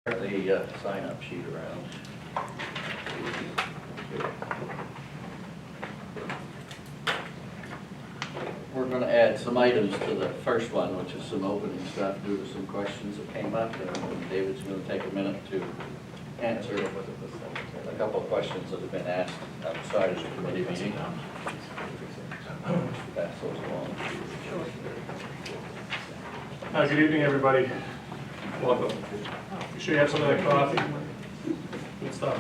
The sign-up sheet around. We're going to add some items to the first one, which is some opening stuff due to some questions that came up, and David's going to take a minute to answer a couple of questions that have been asked outside of the committee meeting. Pass those along. Good evening, everybody. Welcome. You sure you have some of that coffee? Good stuff.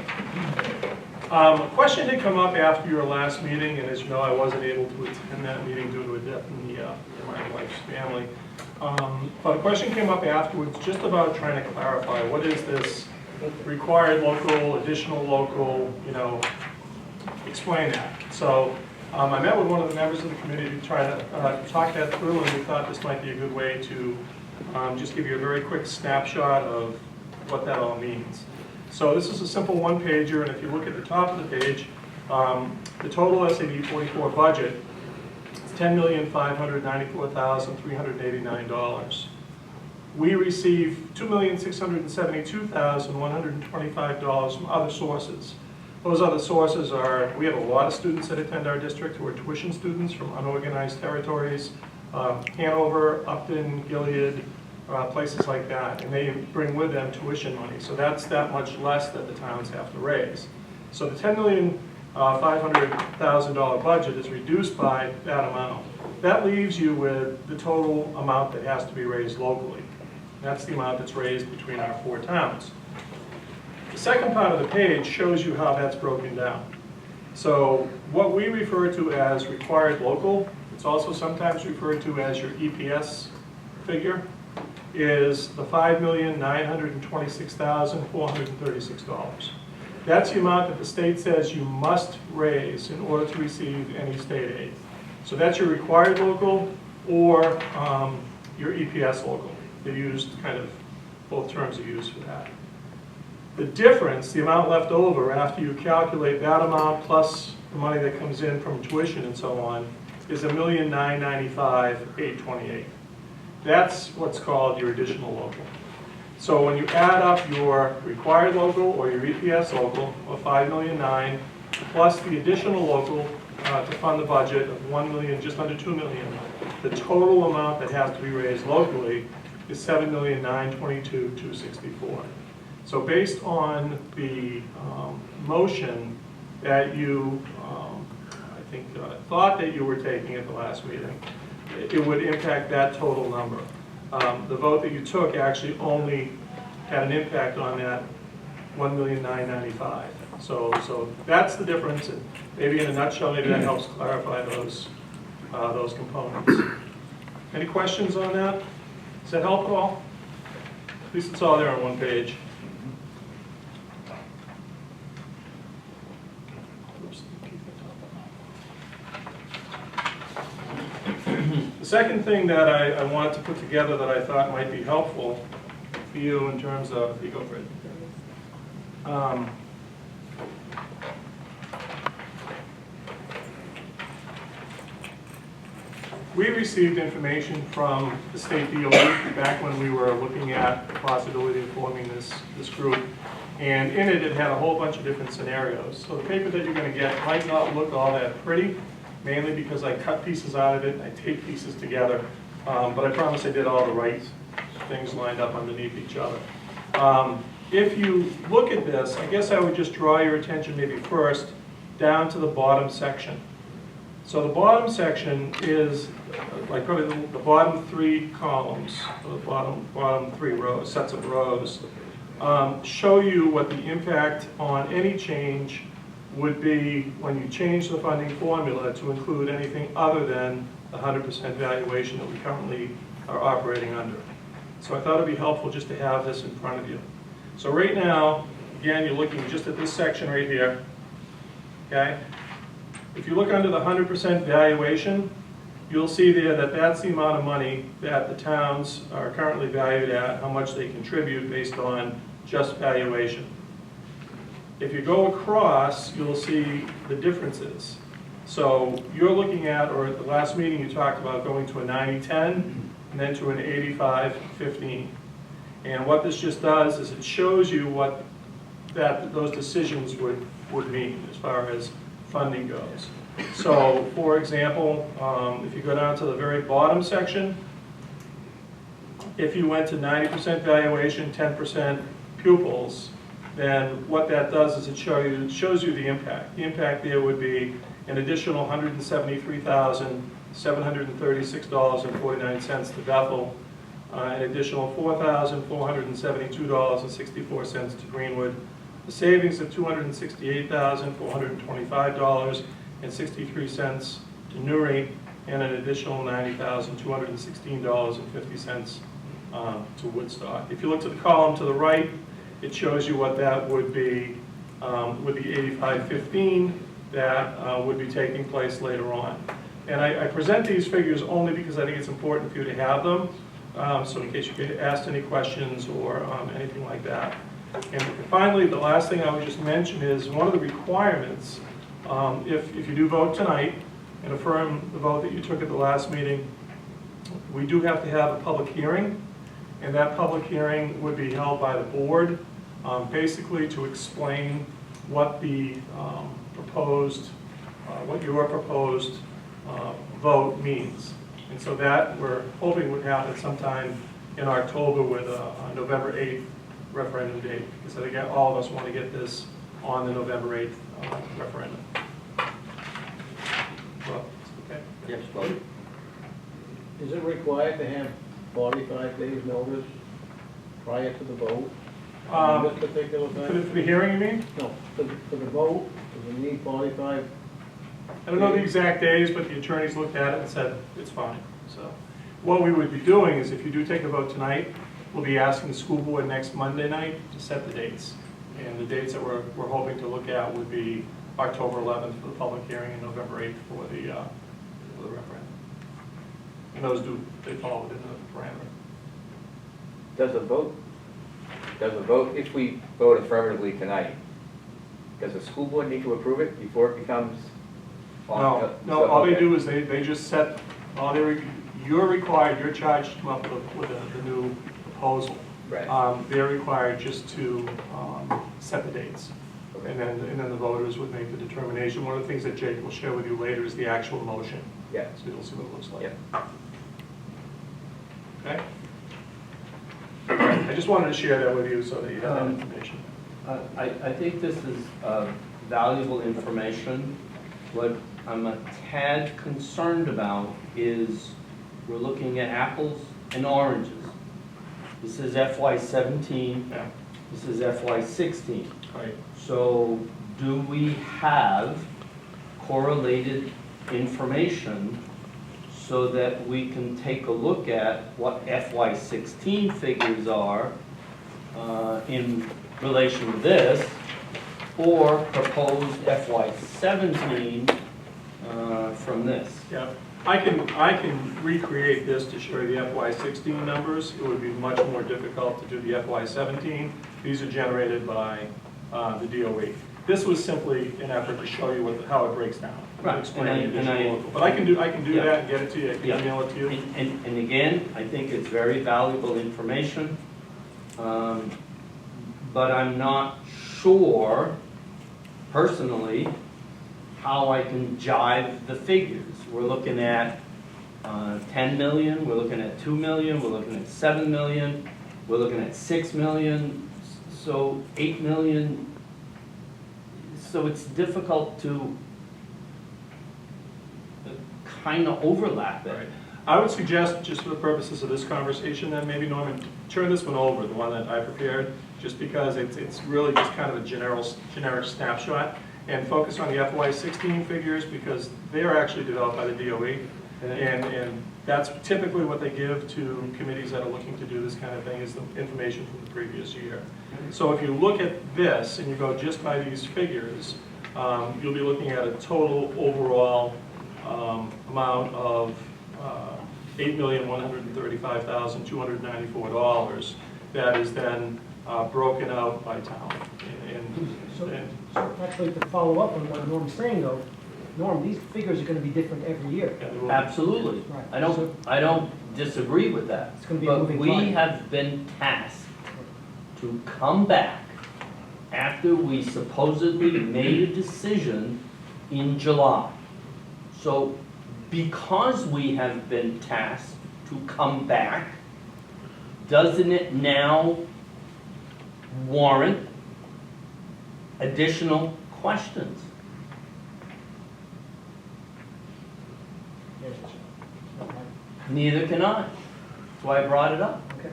A question had come up after your last meeting, and as you know, I wasn't able to attend that meeting due to a death in my wife's family. But a question came up afterwards just about trying to clarify what is this required local, additional local, explain that. So I met with one of the members of the committee to try to talk that through, and we thought this might be a good way to just give you a very quick snapshot of what that all means. So this is a simple one-pager, and if you look at the top of the page, the total SAD 44 budget is $10,594,389. We receive $2,672,125 from other sources. Those other sources are, we have a lot of students that attend our district who are tuition students from unorganized territories, Hanover, Upton, Gilead, places like that, and they bring with them tuition money. So that's that much less that the towns have to raise. So the $10,500,000 budget is reduced by that amount. That leaves you with the total amount that has to be raised locally. That's the amount that's raised between our four towns. The second part of the page shows you how that's broken down. So what we refer to as required local, it's also sometimes referred to as your EPS figure, is the $5,926,436. That's the amount that the state says you must raise in order to receive any state aid. So that's your required local or your EPS local. They're used kind of, both terms are used for that. The difference, the amount left over after you calculate that amount plus the money that comes in from tuition and so on, is $1,995,828. That's what's called your additional local. So when you add up your required local or your EPS local of $5,009,000 plus the additional local to fund the budget of $1 million, just under $2 million, the total amount that has to be raised locally is $7,922,264. So based on the motion that you, I think, thought that you were taking at the last meeting, it would impact that total number. The vote that you took actually only had an impact on that $1,995,000. So that's the difference, and maybe in a nutshell, maybe that helps clarify those components. Any questions on that? Does that help at all? At least it's all there on one page. The second thing that I wanted to put together that I thought might be helpful for you in terms of, you go for it. We received information from the state DOE back when we were looking at the possibility of forming this group. And in it, it had a whole bunch of different scenarios. So the paper that you're going to get might not look all that pretty, mainly because I cut pieces out of it and I taped pieces together. But I promise I did all the right things lined up underneath each other. If you look at this, I guess I would just draw your attention maybe first down to the bottom section. So the bottom section is like probably the bottom three columns, the bottom three rows, sets of rows, show you what the impact on any change would be when you change the funding formula to include anything other than the 100% valuation that we currently are operating under. So I thought it'd be helpful just to have this in front of you. So right now, again, you're looking just at this section right here, okay? If you look under the 100% valuation, you'll see there that that's the amount of money that the towns are currently valued at, how much they contribute based on just valuation. If you go across, you'll see the differences. So you're looking at, or at the last meeting you talked about going to a 90-10 and then to an 85-15. And what this just does is it shows you what those decisions would mean as far as funding goes. So, for example, if you go down to the very bottom section, if you went to 90% valuation, 10% pupils, then what that does is it shows you the impact. The impact there would be an additional $173,736.49 to Bethel, an additional $4,472.64 to Greenwood, a savings of $268,425.63 to Newry, and an additional $90,216.50 to Woodstock. If you look to the column to the right, it shows you what that would be with the 8515 that would be taking place later on. And I present these figures only because I think it's important for you to have them, so in case you get asked any questions or anything like that. And finally, the last thing I would just mention is one of the requirements, if you do vote tonight and affirm the vote that you took at the last meeting, we do have to have a public hearing, and that public hearing would be held by the board, basically to explain what the what your proposed vote means. And so that we're hoping would happen sometime in October with a November 8th referendum date, because I think all of us want to get this on the November 8th referendum. Well, okay. Yes, vote. Is it required to have 45 days notice prior to the vote? On this particular For thing? the hearing, you mean? No, for the vote, does it need 45? I don't know the exact days, but the attorneys looked at it and said it's fine. So what we would be doing is, if you do take a vote tonight, we'll be asking the school board next Monday night to set the dates. And the dates that we're hoping to look at would be October 11th for the public hearing and November 8th for the referendum. And those they fall within the parameter. Does a vote, if we vote affirmatively tonight, does the school board need to approve it before it becomes? No, all they do is they just set, you're charged to come up with the new proposal. Right. They're required just to set the dates. Okay. And then the voters would make the determination. One of the things that Jake will share with you later is the actual motion. Yeah. So you'll see what it looks like. Yeah. Okay? I just wanted to share that with you so that you have that information. I think this is valuable information. What I'm a tad concerned about is we're looking at apples and oranges. This is FY17, Yeah. this is FY16. Right. So do we have correlated information so that we can take a look at what FY16 figures are in relation to this, or proposed FY17 from this? Yeah, I can recreate this to show you the FY16 numbers. It would be much more difficult to do the FY17. These are generated by the DOE. This was simply an effort to show you how it breaks down. Right. Explain And I- the and additional I- local. But I can do Yeah. that and get it to you. I can Yeah. email it to you. And again, I think it's very valuable information, but I'm not sure, personally, how I can jive the figures. We're looking at 10 million, we're looking at 2 million, we're looking at 7 million, we're looking at 6 million, so 8 million. So it's difficult to kind of overlap it. Right. I would suggest, just for the purposes of this conversation, that maybe, Norman, turn this one over, the one that I prepared, just because it's really just kind of a generic snapshot, and focus on the FY16 figures, because they're actually developed by the DOE, and that's typically what they give to committees that are looking to do this kind of thing, is the information from the previous year. So if you look at this, and you go just by these figures, you'll be looking at a total overall amount of $8,135,294 that is then broken out by town. So actually, to follow up on what Norm's saying though, Norm, these figures are gonna be different every year. Absolutely. Right. I don't disagree with that. It's gonna be a But moving we target. have been tasked to come back after we supposedly made a decision in July. So because we have been tasked to come back, doesn't it now warrant additional questions? Yes. Neither can I. That's why I brought it up. Okay.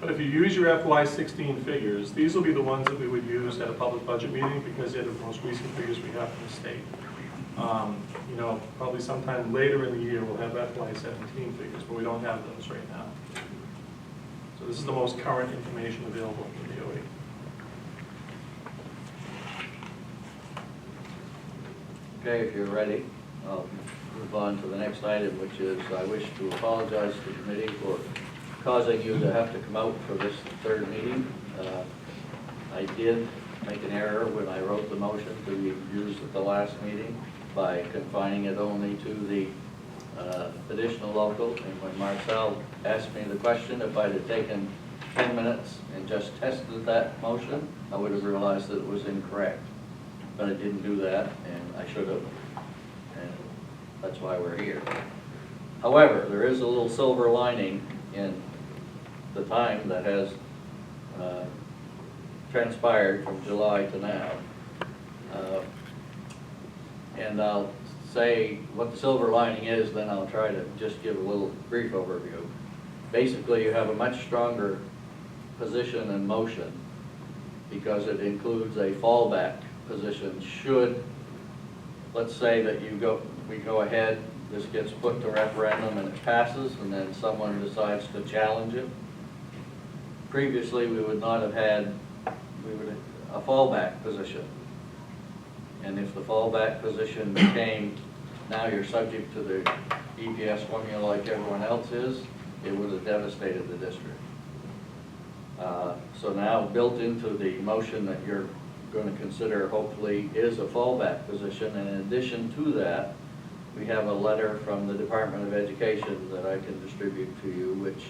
But if you use your FY16 figures, these will be the ones that we would use at a public budget meeting because they're the most recent figures we have from the state. You know, probably sometime later in the year, we'll have FY17 figures, but we don't have those right now. So this is the most current information available from the DOE. Okay, if you're ready, I'll move on to the next item, which is I wish to apologize to the committee for causing you to have to come out for this third meeting. I did make an error when I wrote the motion to be used at the last meeting by confining it only to the additional local. And when Marcel asked me the question, if I'd have taken 10 minutes and just tested that motion, I would have realized that it was incorrect. But I didn't do that, and I should have, and that's why we're here. However, there is a little silver lining in the time that has transpired from July to now. And I'll say what the silver lining is, then I'll try to just give a little brief overview. Basically, you have a much stronger position and motion because it includes a fallback position should, let's say that we go ahead, this gets put to referendum and it passes, and then someone decides to challenge it. Previously, we would not have had a fallback position. And if the fallback position became, now you're subject to the EPS formula like everyone else is, it would have devastated the district. So now built into the motion that you're going to consider hopefully is a fallback position. And in addition to that, we have a letter from the Department of Education that I can distribute to you, which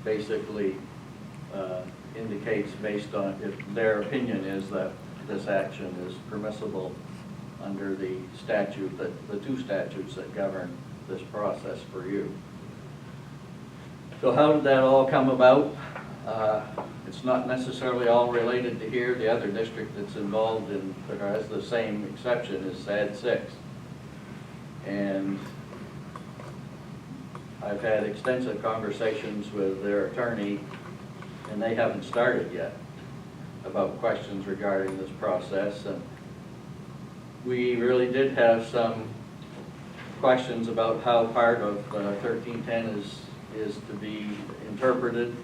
basically indicates based on if their opinion is that this action is permissible under the statute, the two statutes that govern this process for you. So how did that all come about? It's not necessarily all related to here. The other district that's involved in, that has the same exception is SAD 6. And I've had extensive conversations with their attorney, and they haven't started yet about questions regarding this process. And we really did have some questions about how part of 1310 is to be interpreted.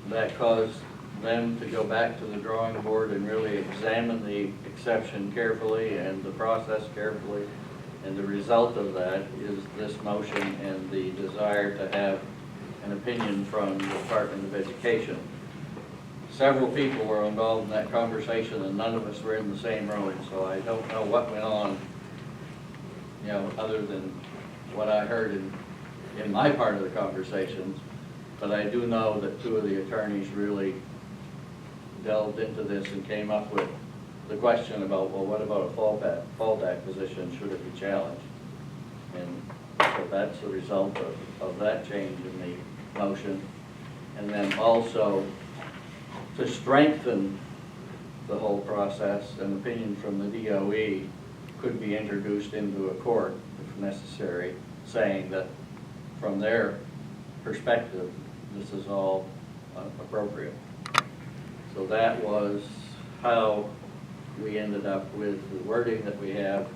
That caused them to go back to the drawing board and really examine the exception carefully and the process carefully. And the result of that is this motion and the desire to have an opinion from the Department of Education. Several people were involved in that conversation and none of us were in the same room, so I don't know what went on, you know, other than what I heard in my part of the conversations. But I do know that two of the attorneys really delved into this and came up with the question about, well, what about a fallback position, should it be challenged? And so that's the result of that change in the motion. And then also, to strengthen the whole process, an opinion from the DOE could be introduced into a court, if necessary, saying that from their perspective, this is all appropriate. So that was how we ended up with the wording that we have.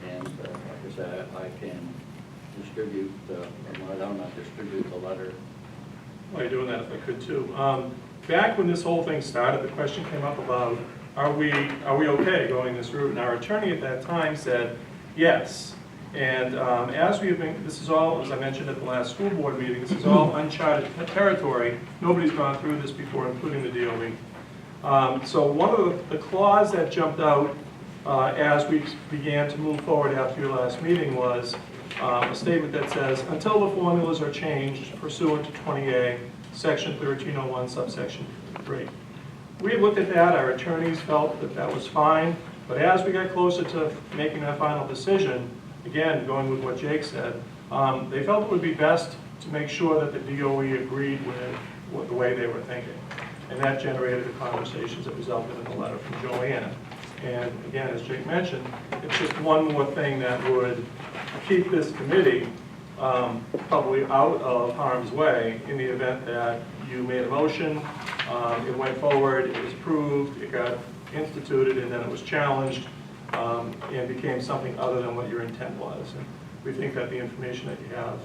And like I said, I can distribute, I don't not distribute the letter. While you're doing that, if I could too. Back when this whole thing started, the question came up about, are we okay going this route? And our attorney at that time said, yes. And as we have been, this is all, as I mentioned at the last school board meeting, this is all uncharted territory. Nobody's gone through this before, including the DOE. So one of the clause that jumped out as we began to move forward after your last meeting was a statement that says, until the formulas are changed pursuant to 20A, section 1301, subsection 3. We looked at that, our attorneys felt that that was fine, but as we got closer to making that final decision, again, going with what Jake said, they felt it would be best to make sure that the DOE agreed with the way they were thinking. And that generated the conversations that resulted in the letter from Joanne. And again, as Jake mentioned, it's just one more thing that would keep this committee probably out of harm's way in the event that you made a motion, it went forward, it was approved, it got instituted, and then it was challenged and became something other than what your intent was. And we think that the information that you have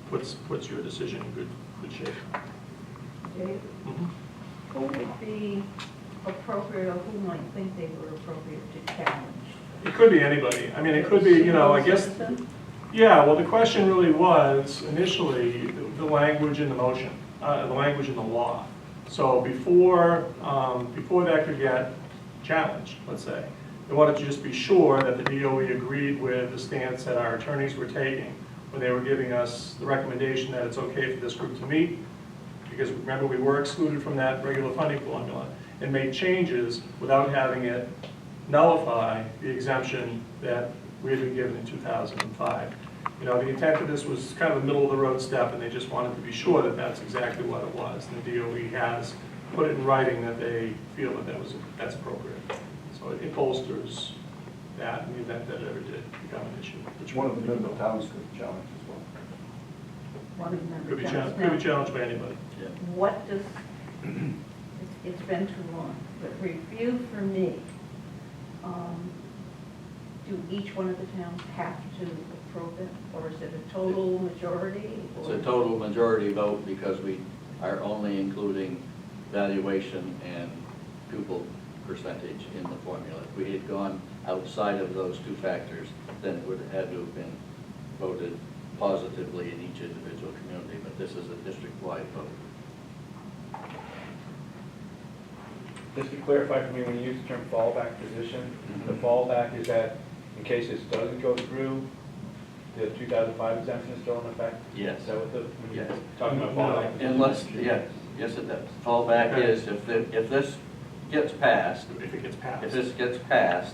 puts your decision in good shape. Dave, who would be appropriate, or who might think they were appropriate to challenge? It could be anybody. I mean, it could be, you know, I guess, yeah, well, the question really was initially the language in the motion, the language in the law. So before that could get challenged, let's say, they wanted to just be sure that the DOE agreed with the stance that our attorneys were taking when they were giving us the recommendation that it's okay for this group to meet, because remember, we were excluded from that regular funding formula, and made changes without having it nullify the exemption that we had been given in 2005. You know, the intent of this was kind of a middle-of-the-road step, and they just wanted to be sure that that's exactly what it was. And the DOE has put it in writing that they feel that that's appropriate. So it bolsters that in the event that it ever did become an issue. Which one of the member towns could challenge as well? One of them. Could be challenged by anybody. Yeah. What does, it's been too long, but review for me, do each one of the towns have to approve it, or is it a total majority? It's a total majority vote because we are only including valuation and pupil percentage in the formula. If we had gone outside of those two factors, then it would have had to have been voted positively in each individual community, but this is a district-wide vote. Just to clarify for me, when you use the term fallback position, the fallback is that in case this doesn't go through, the 2005 exemption is still in effect? Yes. Is that what when you're Yes. talking about fallback? position? Unless, yes it does. Fallback is if this gets passed, If it gets passed. if this gets passed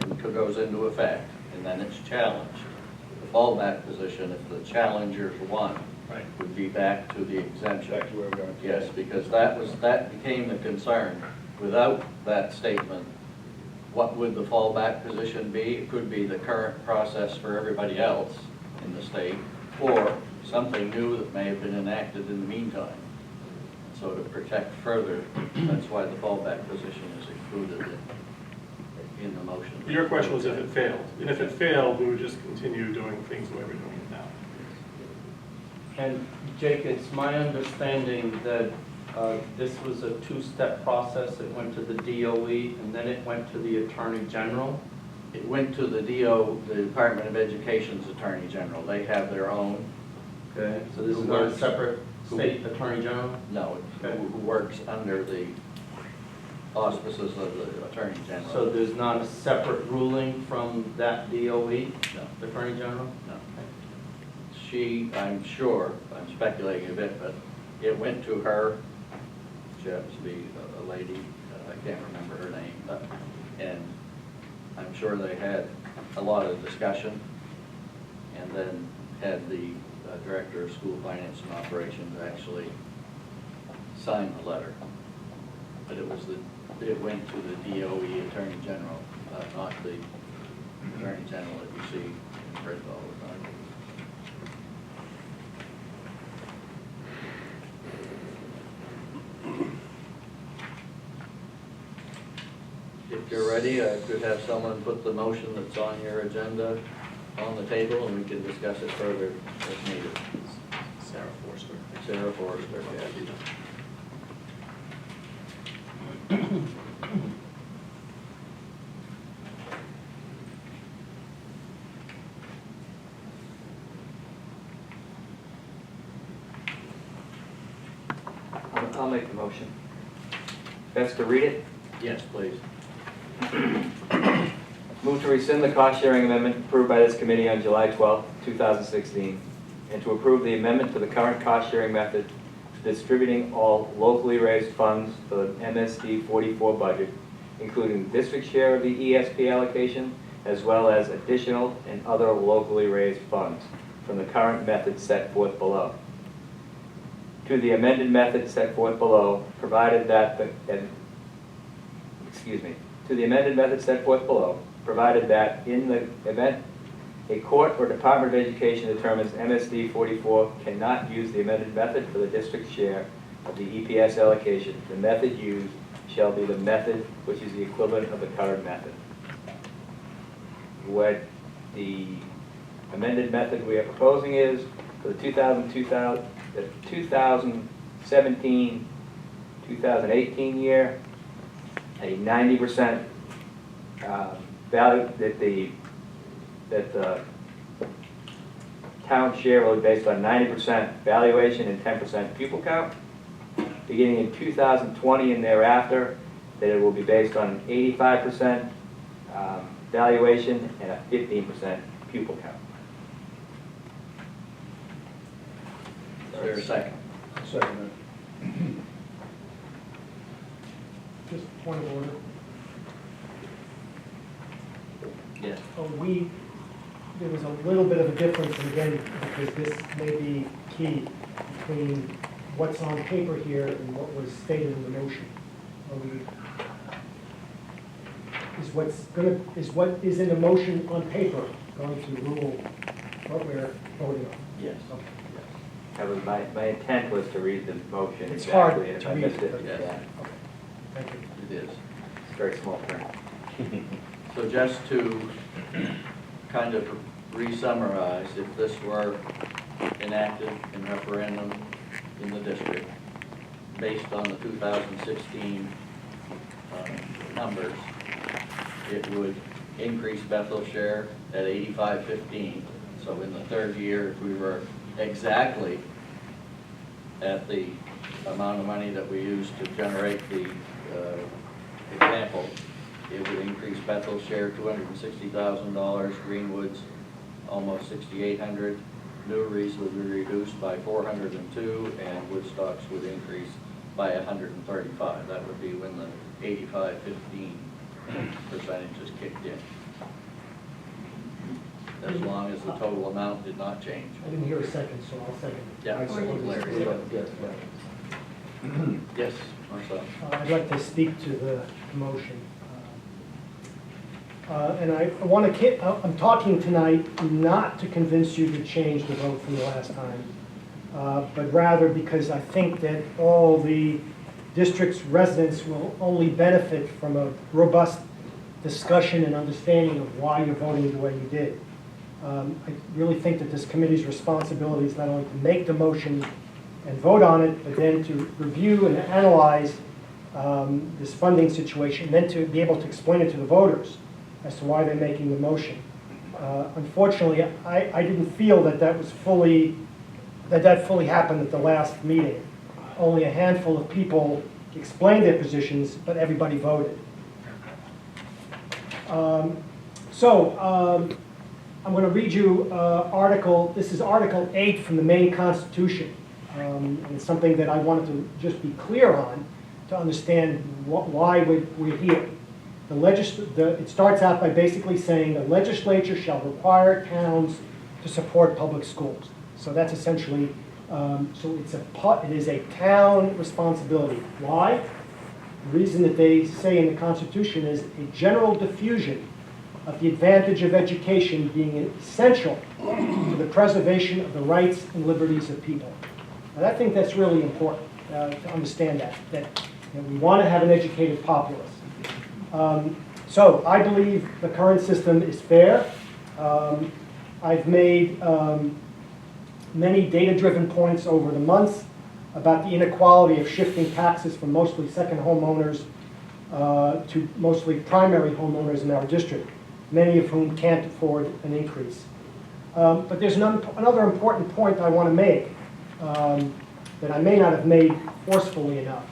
and goes into effect, and then it's challenged, the fallback position, if the challengers won, Right. would be back to the exemption. Back to where we're going. Yes, because that became the concern. Without that statement, what would the fallback position be? It could be the current process for everybody else in the state, or something new that may have been enacted in the meantime. So to protect further, that's why the fallback position is included in the motion. Your question was if it failed. And if it failed, we would just continue doing things the way we're doing it now. And Jake, it's my understanding that this was a two-step process. It went to the DOE and then it went to the Attorney General. It went to the Department of Education's Attorney General. They have their own, Okay. So this is not a separate state Attorney General? no, Okay. who works under the auspices of the Attorney General. So there's not a separate ruling from that DOE, No, the Attorney General? no. She, I'm sure, I'm speculating a bit, but it went to her, she happens to be a lady, I can't remember her name, but, and I'm sure they had a lot of discussion, and then had the Director of School Finance and Operations actually sign the letter. But it went to the DOE Attorney General, not the Attorney General that you see in print all the time. If you're ready, I could have someone put the motion that's on your agenda on the table, and we can discuss it further if needed. Sarah Forster. Sarah Forrester, yeah. I'll make the motion. Best to read it? Yes, please. Move to rescind the cost-sharing amendment approved by this committee on July 12, 2016, and to approve the amendment to the current cost-sharing method distributing all locally raised funds for the MSD 44 budget, including the district share of the ESP allocation, as well as additional and other locally raised funds from the current method set forth below. To the amended method set forth below, provided that to the amended method set forth below, provided that in the event a court or Department of Education determines MSD 44 cannot use the amended method for the district share of the EPS allocation, the method used shall be the method which is the equivalent of the current method. What the amended method we are proposing is for the 2017-2018 year, a 90% value that the town share will be based on 90% valuation and 10% pupil count. Beginning in 2020 and thereafter, that it will be based on 85% valuation and a 15% pupil count. Is there a second? Second. Just point of order. Yes. There was a little bit of a difference, and again, because this may be key, between what's on paper here and what was stated in the motion. Is what is in the motion on paper going to rule what we're voting on? Yes. Okay. That was my intent was to read the motion It's hard exactly, and if to I read missed it, it, but- yeah, Okay, thank you. It is. it's very small print. So just to kind of re-summarize, if this were enacted in referendum in the district, based on the 2016 numbers, it would increase Bethel's share at 85-15. So in the third year, if we were exactly at the amount of money that we used to generate the example, it would increase Bethel's share $260,000, Greenwood's almost $6,800, Newry's would be reduced by $402, and Woodstock's would increase by $135. That would be when the 85-15 percentage is kicked in. As long as the total amount did not change. I didn't hear a second, so I'll second it. Yeah, I support this. Larry. Yes, Marcel. I'd like to speak to the motion. And I want to, I'm talking tonight not to convince you to change the vote from the last time, but rather because I think that all the district's residents will only benefit from a robust discussion and understanding of why you're voting the way you did. I really think that this committee's responsibility is not only to make the motion and vote on it, but then to review and analyze this funding situation, and then to be able to explain it to the voters as to why they're making the motion. Unfortunately, I didn't feel that that fully happened at the last meeting. Only a handful of people explained their positions, but everybody voted. I'm going to read you this is Article 8 from the Maine Constitution. And it's something that I wanted to just be clear on to understand why we're here. It starts out by basically saying the legislature shall require towns to support public schools. So that's essentially, it is a town responsibility. Why? The reason that they say in the Constitution is a general diffusion of the advantage of education being essential to the preservation of the rights and liberties of people. And I think that's really important to understand that we want to have an educated populace. So I believe the current system is fair. I've made many data-driven points over the months about the inequality of shifting taxes from mostly second homeowners to mostly primary homeowners in our district, many of whom can't afford an increase. But there's another important point I want to make that I may not have made forcefully enough.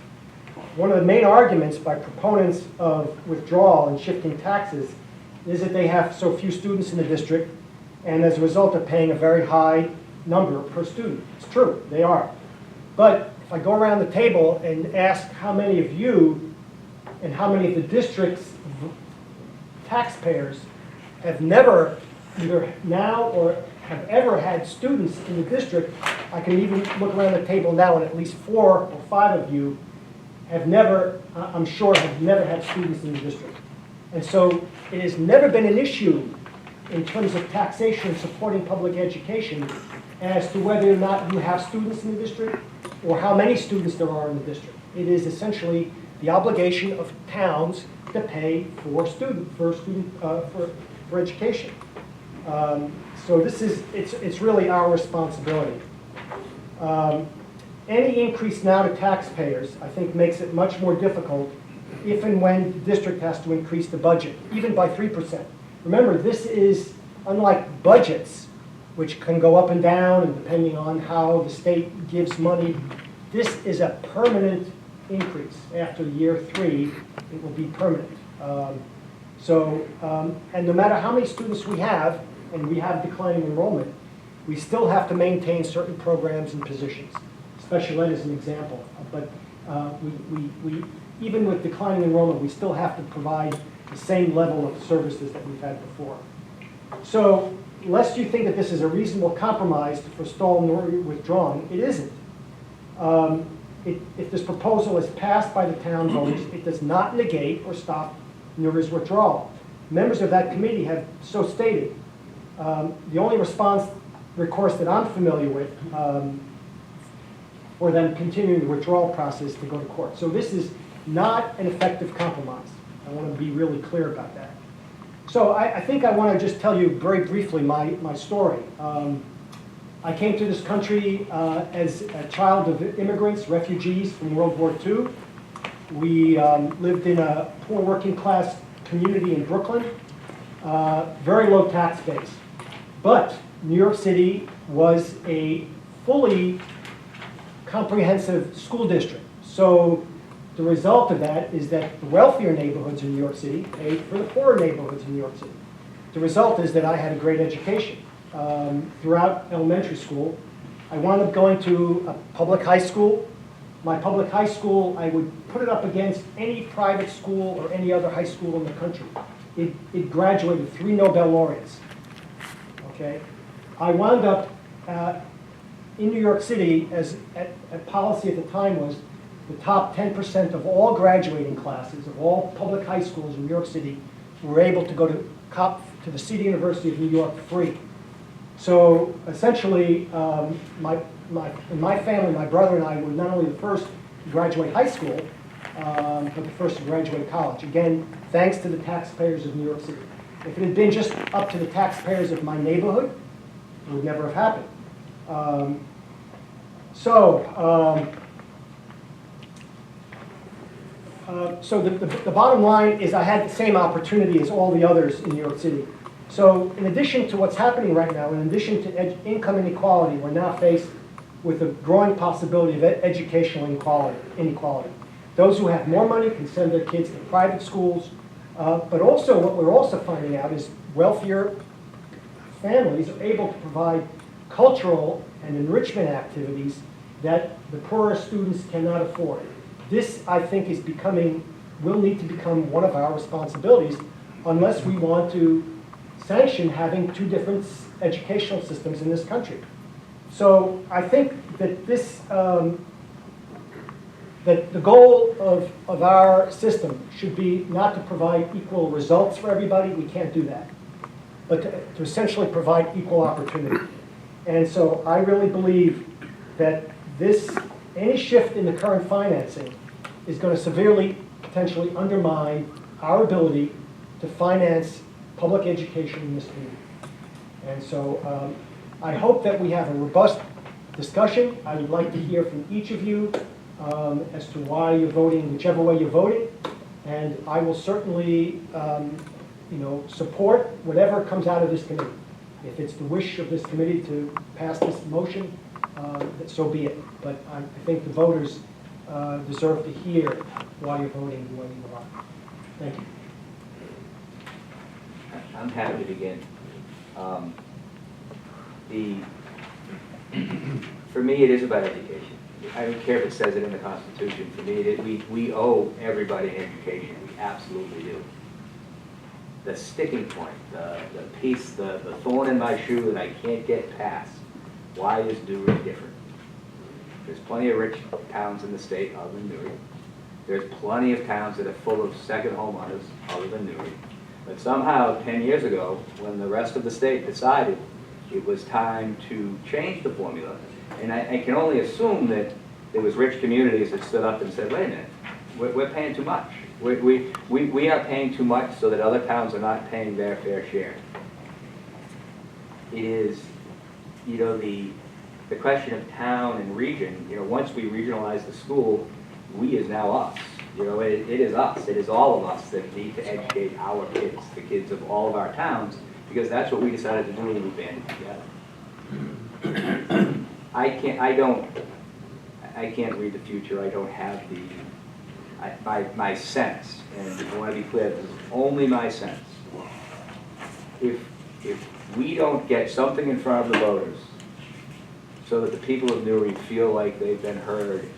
One of the main arguments by proponents of withdrawal and shifting taxes is that they have so few students in the district, and as a result are paying a very high number per student. It's true, they are. But if I go around the table and ask how many of you and how many of the district's taxpayers have never, either now or have ever had students in the district, I can even look around the table now and at least 4 or 5 of you have never, I'm sure, have never had students in the district. And so it has never been an issue in terms of taxation and supporting public education as to whether or not you have students in the district or how many students there are in the district. It is essentially the obligation of towns to pay for education. So this is, it's really our responsibility. Any increase now to taxpayers, I think, makes it much more difficult if and when the district has to increase the budget, even by 3%. Remember, this is, unlike budgets, which can go up and down, and depending on how the state gives money, this is a permanent increase. After year 3, it will be permanent. And no matter how many students we have, and we have declining enrollment, we still have to maintain certain programs and positions. Special ed is an example, but even with declining enrollment, we still have to provide the same level of services that we've had before. So, lest you think that this is a reasonable compromise to forestall nor withdrawn, it isn't. If this proposal is passed by the town voters, it does not negate or stop NURA's withdrawal. Members of that committee have so stated. The only recourse that I'm familiar with for them continuing the withdrawal process to go to court. So this is not an effective compromise. I want to be really clear about that. So I think I want to just tell you very briefly my story. I came to this country as a child of immigrants, refugees from World War II. We lived in a poor working class community in Brooklyn, very low tax base. But New York City was a fully comprehensive school district. So the result of that is that the wealthier neighborhoods in New York City paid for the poorer neighborhoods in New York City. The result is that I had a great education. Throughout elementary school, I wound up going to a public high school. My public high school, I would put it up against any private school or any other high school in the country. It graduated 3 Nobel laureates. Okay? I wound up in New York City, as a policy at the time was, the top 10% of all graduating classes of all public high schools in New York City were able to go to the City University of New York free. So essentially, in my family, my brother and I were not only the first to graduate high school, but the first to graduate college. Again, thanks to the taxpayers of New York City. If it had been just up to the taxpayers of my neighborhood, it would never have happened. So the bottom line is I had the same opportunity as all the others in New York City. So in addition to what's happening right now, in addition to income inequality, we're now faced with a growing possibility of educational inequality. Those who have more money can send their kids to private schools, but also what we're also finding out is wealthier families are able to provide cultural and enrichment activities that the poorer students cannot afford. This, I think, will need to become one of our responsibilities unless we want to sanction having 2 different educational systems in this country. So I think that that the goal of our system should be not to provide equal results for everybody, we can't do that, but to essentially provide equal opportunity. And so I really believe that any shift in the current financing is going to severely, potentially undermine our ability to finance public education in this community. And so I hope that we have a robust discussion. I would like to hear from each of you as to why you're voting whichever way you voted. And I will certainly support whatever comes out of this committee. If it's the wish of this committee to pass this motion, so be it. But I think the voters deserve to hear why you're voting the way you are. Thank you. I'm happy to begin. For me, it is about education. I don't care if it says it in the Constitution, for me, we owe everybody an education, we absolutely do. The sticking point, the piece, the thorn in my shoe that I can't get past, why is Newry different? There's plenty of rich towns in the state other than Newry. There's plenty of towns that are full of second homeowners other than Newry. But somehow, 10 years ago, when the rest of the state decided it was time to change the formula, and I can only assume that there was rich communities that stood up and said, wait a minute, we're paying too much. We are paying too much so that other towns are not paying their fair share. It is, you know, the question of town and region, you know, once we regionalize the school, we is now us. You know, it is us. It is all of us that need to educate our kids, the kids of all of our towns, because that's what we decided to do when we banded together. I can't read the future. I don't have my sense, and I want to be clear, this is only my sense. If we don't get something in front of the voters so that the people of Newry feel like they've been heard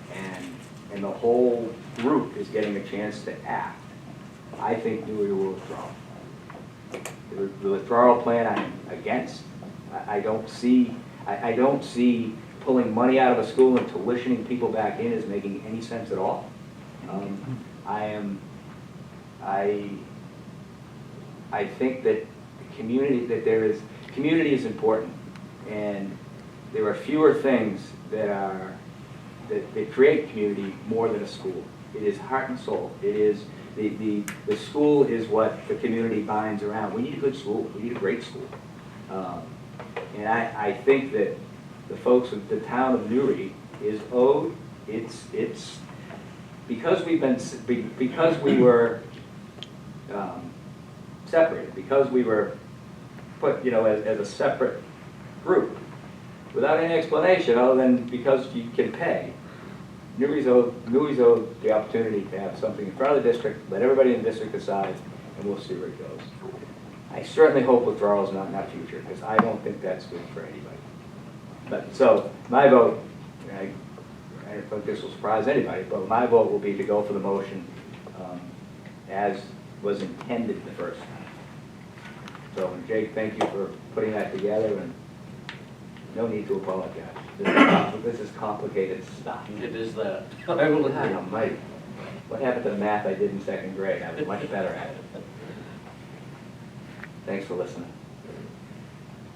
and the whole group is getting a chance to act, I think Newry will withdraw. The withdrawal plan I'm against. I don't see pulling money out of a school and tuitioning people back in as making any sense at all. I think that community is important, and there are fewer things that create community more than a school. It is heart and soul. It is the school is what the community binds around. We need a good school. We need a great school. And I think that the folks of the town of Newry is owed. It's because we were separated, because we were put, you know, as a separate group, without any explanation other than because you can pay. Newry's owed the opportunity to have something in front of the district, let everybody in the district decide, and we'll see where it goes. I certainly hope withdrawal is not in our future, because I don't think that's good for anybody. But so my vote, I don't think this will surprise anybody, but my vote will be to go for the motion as was intended the first time. So Jake, thank you for putting that together, and no need to apologize. This is complicated stuff. It is that. I will agree. Almighty. What happened to the math I did in second grade? I was much better at it. Thanks for listening.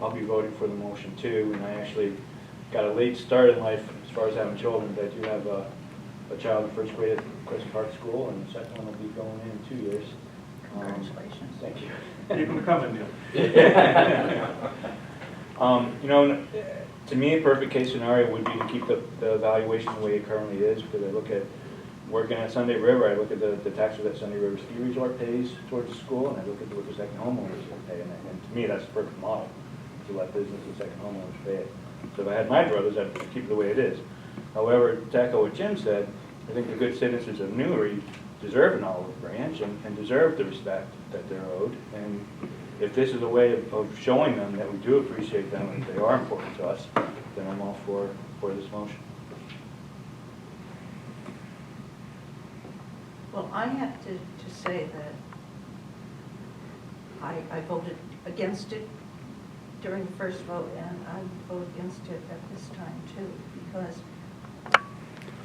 I'll be voting for the motion too, and I actually got a late start in life as far as having children, but I do have a child in first grade at Crest Park School, and the second one will be going in 2 years. Congratulations. Thank you. Keep them coming, Neil. You know, to me, a perfect case scenario would be to keep the evaluation the way it currently is, because I look at working at Sunday River, I look at the taxes that Sunday River Ski Resort pays towards the school, and I look at what the second homeowners are paying, and to me, that's the perfect model, to let business and second homeowners pay it. So if I had my druthers, I'd keep it the way it is. However, to echo what Jim said, I think the good citizens of Newry deserve an olive branch and deserve the respect that they're owed. And if this is a way of showing them that we do appreciate them and they are important to us, then I'm all for this motion. Well, I have to say that I voted against it during the first vote, and I vote against it at this time too, because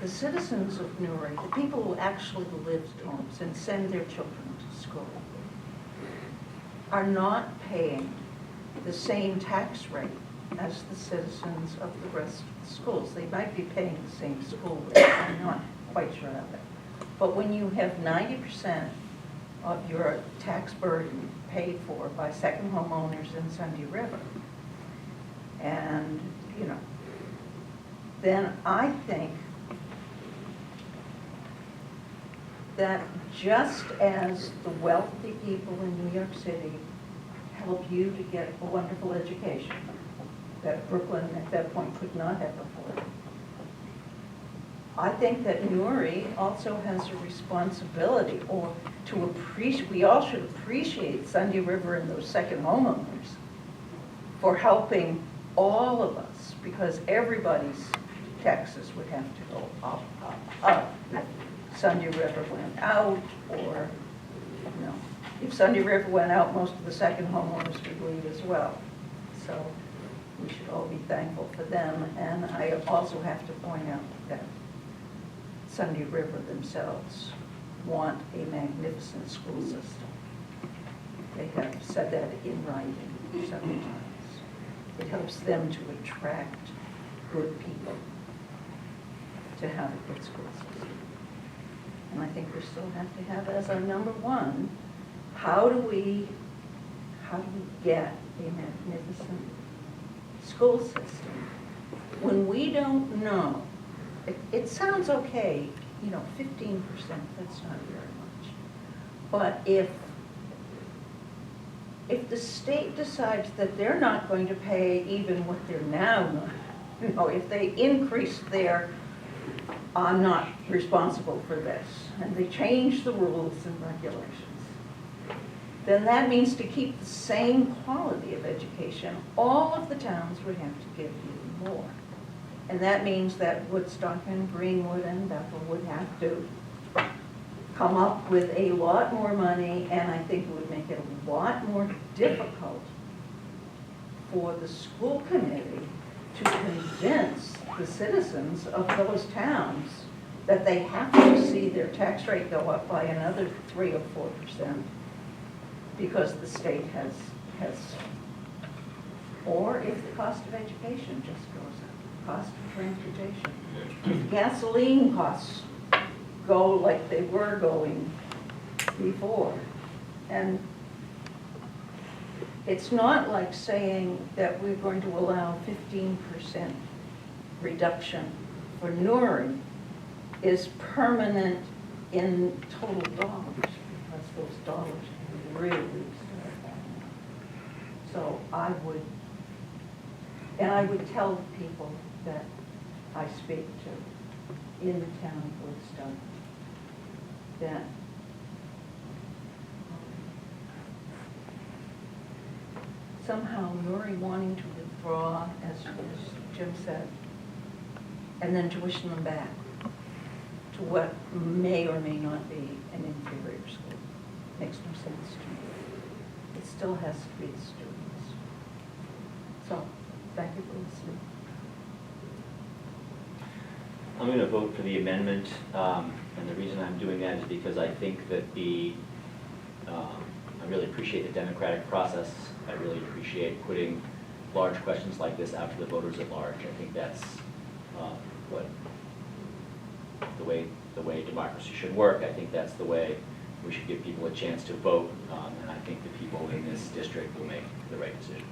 the citizens of Newry, the people who actually live in homes and send their children to school, are not paying the same tax rate as the citizens of the rest of the schools. They might be paying the same school rate, I'm not quite sure of it. But when you have 90% of your tax burden paid for by second homeowners in Sunday River, and, you know, then I think that just as the wealthy people in New York City help you to get a wonderful education that Brooklyn at that point could not have afforded, I think that Newry also has a responsibility, or to appreciate, we all should appreciate Sunday River and those second homeowners for helping all of us, because everybody's taxes would have to go up, up, up. If Sunday River went out, or, you know, if Sunday River went out, most of the second homeowners would leave as well. So we should all be thankful for them. And I also have to point out that Sunday River themselves want a magnificent school system. They have said that in writing several times. It helps them to attract good people to have a good school system. And I think we still have to have as our number one, how do we get a magnificent school system when we don't know? It sounds okay, you know, 15%, that's not very much. But if the state decides that they're not going to pay even what they're now, you know, if they increase their, I'm not responsible for this, and they change the rules and regulations, then that means to keep the same quality of education, all of the towns would have to give you more. And that means that Woodstock and Greenwood and Bethel would have to come up with a lot more money, and I think it would make it a lot more difficult for the school committee to convince the citizens of those towns that they have to see their tax rate go up by another 3 or 4% because the state has, or if the cost of education just goes up, cost of transportation. If gasoline costs go like they were going before. And it's not like saying that we're going to allow 15% reduction for Newry is permanent in total dollars, because those dollars can really start falling. So I would tell the people that I speak to in the town of Woodstock that somehow Newry wanting to withdraw, as Jim said, and then tuition them back to what may or may not be an inferior school makes no sense to me. It still has to be the students. So, thank you for listening. I'm going to vote for the amendment, and the reason I'm doing that is because I think that I really appreciate the democratic process. I really appreciate putting large questions like this out to the voters at large. I think that's what the way democracy should work. I think that's the way we should give people a chance to vote, and I think the people in this district will make the right decision.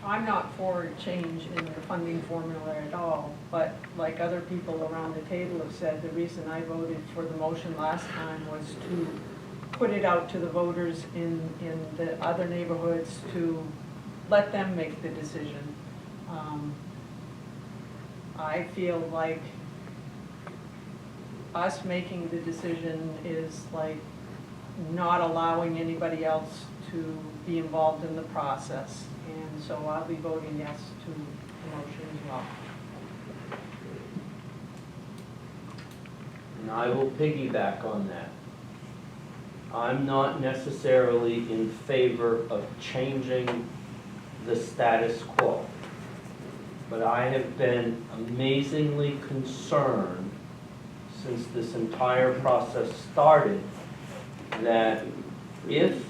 I'm not for a change in the funding formula at all, but like other people around the table have said, the reason I voted for the motion last time was to put it out to the voters in the other neighborhoods to let them make the decision. I feel like us making the decision is like not allowing anybody else to be involved in the process. And so I'll be voting yes to the motion as well. And I will piggyback on that. I'm not necessarily in favor of changing the status quo, but I have been amazingly concerned since this entire process started that if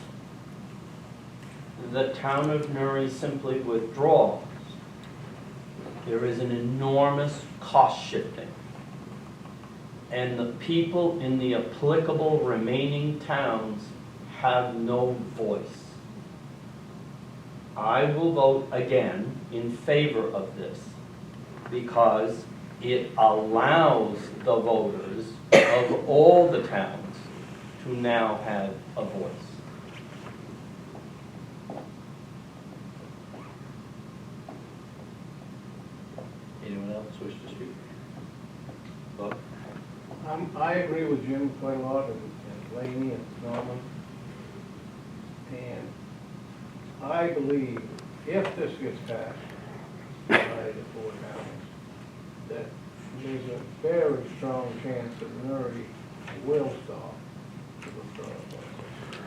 the town of Newry simply withdraws, there is an enormous cost shifting. And the people in the applicable remaining towns have no voice. I will vote again in favor of this because it allows the voters of all the towns to now have a voice. Anyone else wish to speak? Bob? I agree with Jim quite a lot, and Laney and Norman. And I believe if this gets passed by the four counties, that there's a very strong chance that Nuri will stop the withdrawal process.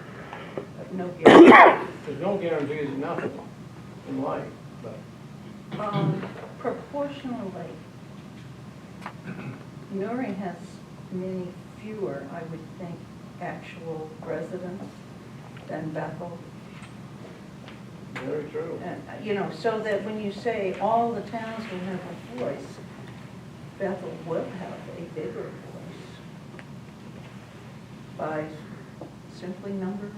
But no guarantee. There's no guarantees of nothing in life, but Proportionally, Nuri has many fewer, I would think, actual residents than Bethel. very true. And, you know, so that when you say all the towns will have a voice, Bethel will have a bigger voice by simply number,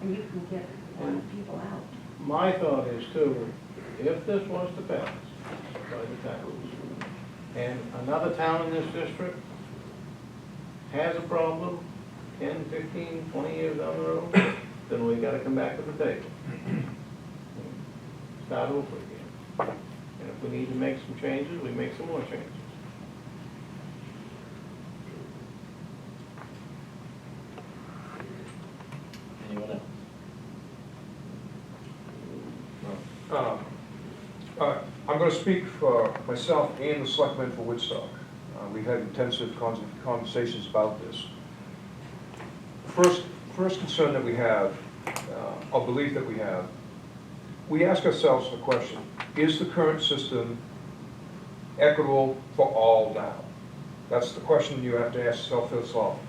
and you can get a lot of people out. My thought is too, if this was to pass by the towns, and another town in this district has a problem 10, 15, 20 years down the road, then we gotta come back to the table. Start over again. And if we need to make some changes, we make some more changes. Anyone else? I'm going to speak for myself and the selectmen for Woodstock. We've had intensive conversations about this. First concern that we have, or belief that we ask ourselves the question, is the current system equitable for all now? That's the question you have to ask yourself philosophically.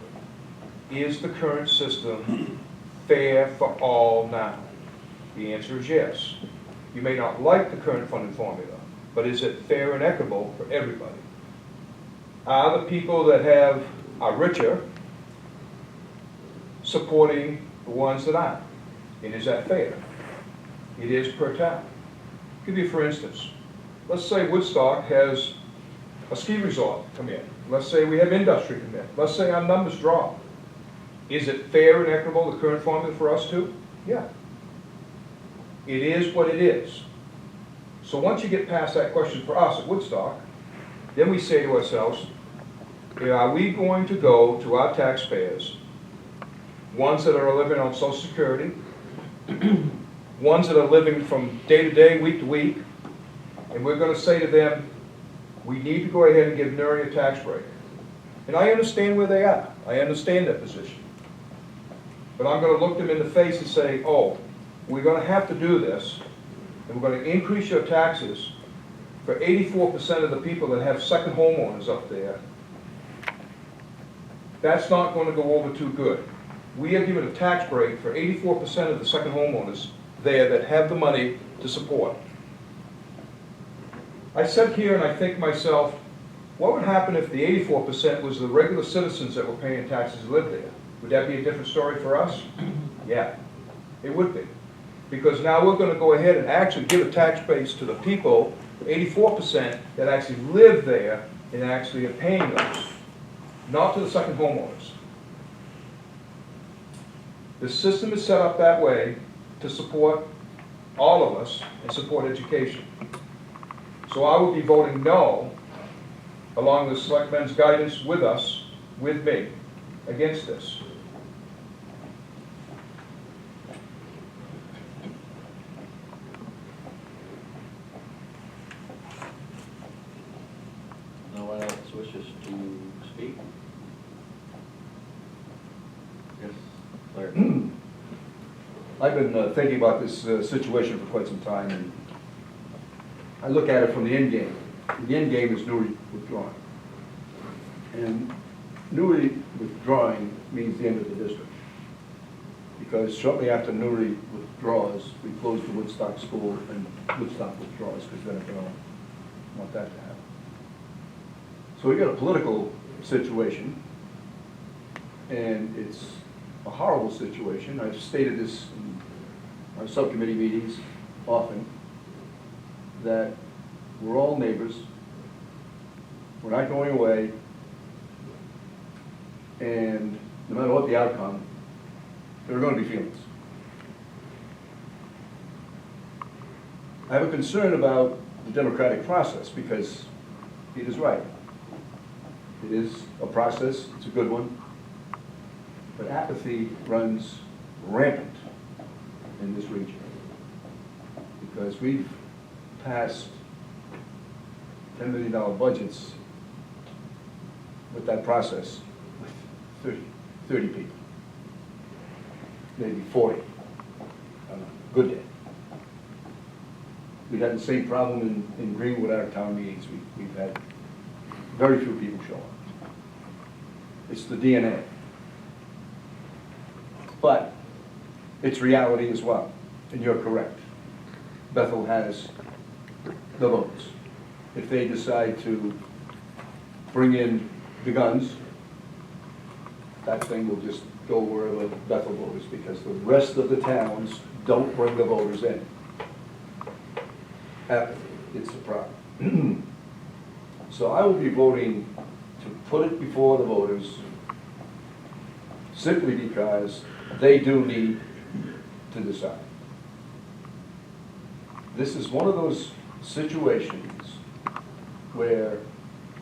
Is the current system fair for all now? The answer is yes. You may not like the current funding formula, but is it fair and equitable for everybody? Are the people that are richer supporting the ones that aren't? And is that fair? It is per town. I'll give you for instance. Let's say Woodstock has a ski resort come in. Let's say we have industry come in. Let's say our numbers drop. Is it fair and equitable, the current formula for us too? Yeah. It is what it is. So once you get past that question for us at Woodstock, then we say to ourselves, are we going to go to our taxpayers, ones that are living on Social Security, ones that are living from day to day, week to week, and we're going to say to them, we need to go ahead and give Nuri a tax break. And I understand where they are. I understand their position. But I'm going to look them in the face and say, oh, we're going to have to do this, and we're going to increase your taxes for 84% of the people that have second homeowners up there. That's not going to go over too good. We are giving a tax break for 84% of the second homeowners there that have the money to support. I sit here and I think to myself, what would happen if the 84% was the regular citizens that were paying taxes who lived there? Would that be a different story for us? Yeah, it would be. Because now we're going to go ahead and actually give a tax base to the people, 84%, that actually live there and actually are paying those, not to the second homeowners. The system is set up that way to support all of us and support education. So I will be voting no, along with the Selectmen's guidance with us, with me, against this. No one else wishes to speak? Yes, Larry. I've been thinking about this situation for quite some time, and I look at it from the end game. The end game is Nuri withdrawing. And Nuri withdrawing means the end of the district. Because shortly after Nuri withdraws, we close the Woodstock school and Woodstock withdraws, because then we don't want that to happen. So we got a political situation, and it's a horrible situation. I've stated this in our subcommittee meetings often, that we're all neighbors, we're not going away, and no matter what the outcome, there are going to be feelings. I have a concern about the democratic process, because it is right. It is a process, it's a good one, but apathy runs rampant in this region. because we've passed $10 million budgets with that process with 30 people, maybe 40 on a good day. We had the same problem in Greenwood at our town meetings. We've had very few people show up. It's the DNA. But it's reality as well, and you're correct. Bethel has the votes. If they decide to bring in the guns, that thing will just go wherever Bethel votes, because the rest of the towns don't bring the voters in. It's a problem. So I will be voting to put it before the voters simply because they do need to decide. This is one of those situations where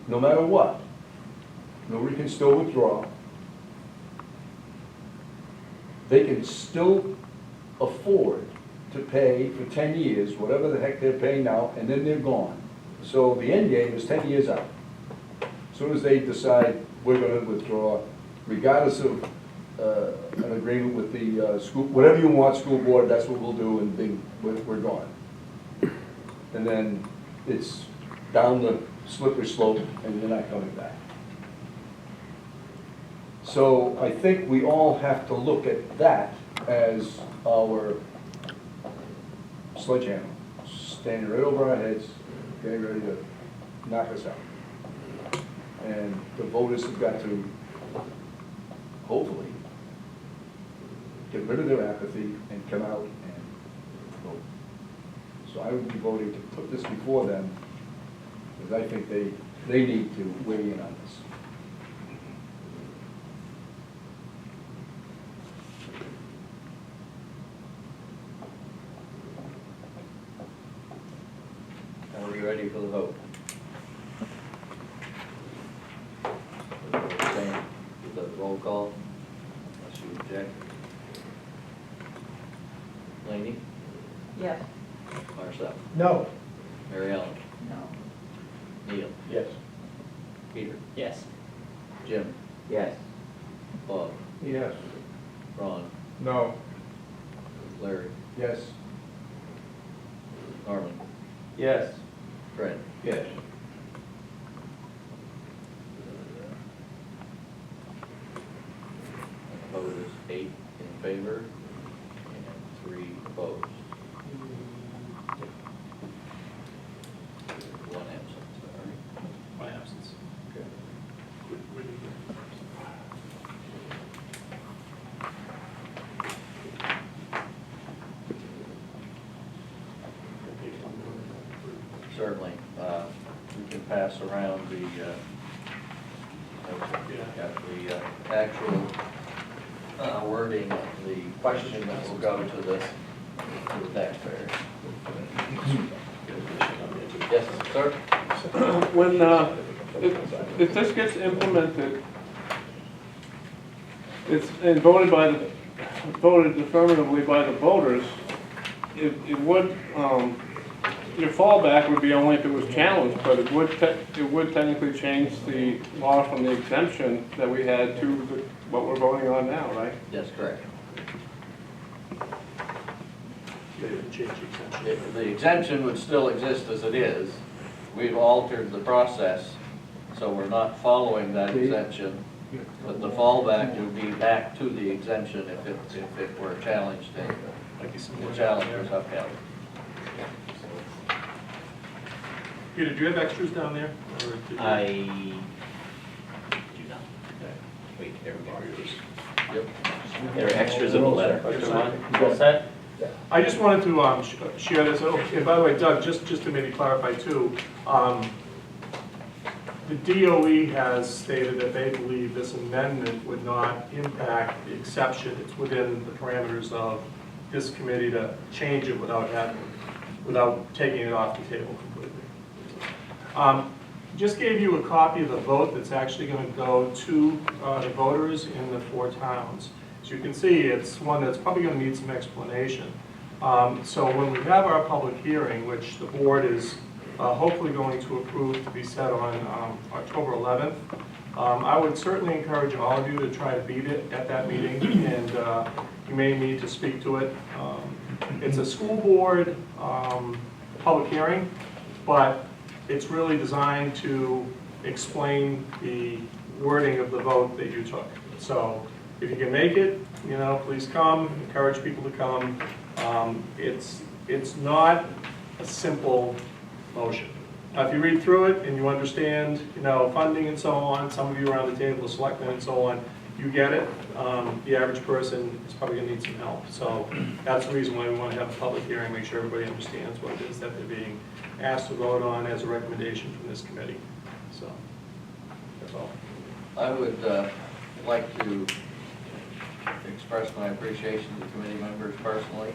no matter what, nobody can still withdraw. They can still afford to pay for 10 years, whatever the heck they're paying now, and then they're gone. So the end game is 10 years out. As soon as they decide we're going to withdraw, regardless of an agreement with the school, whatever you want, school board, that's what we'll do, and then we're gone. And then it's down the slippery slope, and they're not coming back. So I think we all have to look at that as our sledgehammer, standing right over our heads, getting ready to knock us out. And the voters have got to, hopefully, get rid of their apathy and come out and vote. So I would be voting to put this before them, because I think they need to weigh in on this. Are we ready for the vote? Same with the roll call, unless you object. Laney? Yes. Marcel? No. Mary Ellen? No. Neil? Yes. Peter? Yes. Jim? Yes. Bob? Yes. Ron? No. Larry? Yes? Norman? Yes. Fred? Yes. Vote is 8 in favor and 3 opposed. 1 absent, sorry. My absence. Okay. Certainly, we can pass around the actual wording of the question that will go to the taxpayer. Yes, sir? When, if this gets implemented, it's and voted affirmatively by the voters, it would, your fallback would be only if it was challenged, but it would technically change the law from the exemption that we had to what we're voting on now, right? Yes, correct. They didn't change the exemption. The exemption would still exist as it is. We've altered the process, so we're not following that exemption. But the fallback would be back to the exemption if it were challenged and the challenge was upheld. Peter, do you have extras down there? Or did you- I do not. Wait, there we go. Yep. There are extras of the letter. You all set? I just wanted to share this. Oh, and by the way, Doug, just to maybe clarify too, the DOE has stated that they believe this amendment would not impact the exception. It's within the parameters of this committee to change it without taking it off the table completely. Just gave you a copy of the vote that's actually going to go to the voters in the 4 towns. As you can see, it's one that's probably going to need some explanation. So when we have our public hearing, which the board is hopefully going to approve to be set on October 11th, I would certainly encourage all of you to try to beat it at that meeting, and you may need to speak to it. It's a school board public hearing, but it's really designed to explain the wording of the vote that you took. So if you can make it, you know, please come, encourage people to come. It's not a simple motion. Now, if you read through it and you understand, you know, funding and so on, some of you around the table, the selectmen and so on, you get it. The average person is probably gonna need some help. So that's the reason why we wanna have a public hearing, make sure everybody understands what it is that they're being asked to vote on as a recommendation from this committee. So, that's all. I would like to express my appreciation to the committee members personally.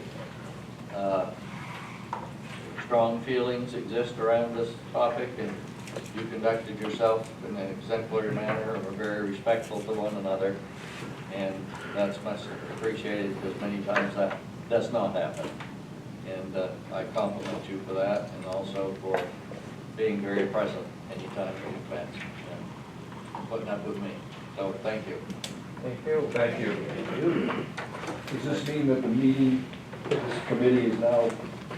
Strong feelings exist around this topic, and you conducted yourself in an exemplary manner and were very respectful to one another, and that's much appreciated because many times that does not happen. And I compliment you for that, and also for being very present anytime you events and putting up with me. So thank you. Thank you. Thank you. Does this mean that the meeting, this committee is now,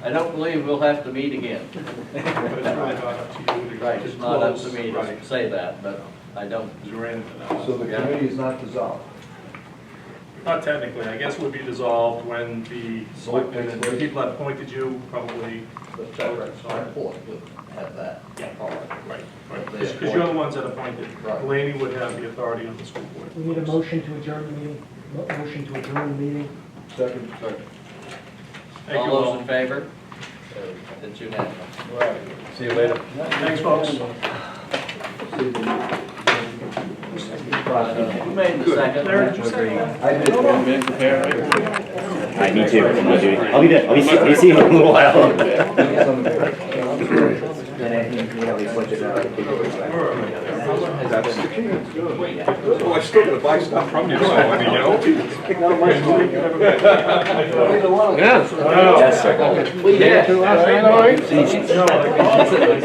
I don't believe we'll have to meet again. But it's really not up to you. Right, it's not up to close. me to Right. say that, but I don't. so the committee is not dissolved? Not technically, I guess it would be dissolved when the selectmen and the people that appointed you probably. Separate, so I have that. Yeah. Right, right, They because you're the ones that appointed. Right. Laney would have the authority on the school board. We need a motion to adjourn the meeting, motion to adjourn the meeting. Second. Thank you All all. those in favor? It's unanimous. See you later. Thanks, folks. Who made the second? Larry, did you say that? I did. Me too, I'm gonna do it. I'll be seeing you in a little while. Well, I still gotta buy stuff from you, so I mean, you know. Yeah. Yes. Yeah. No,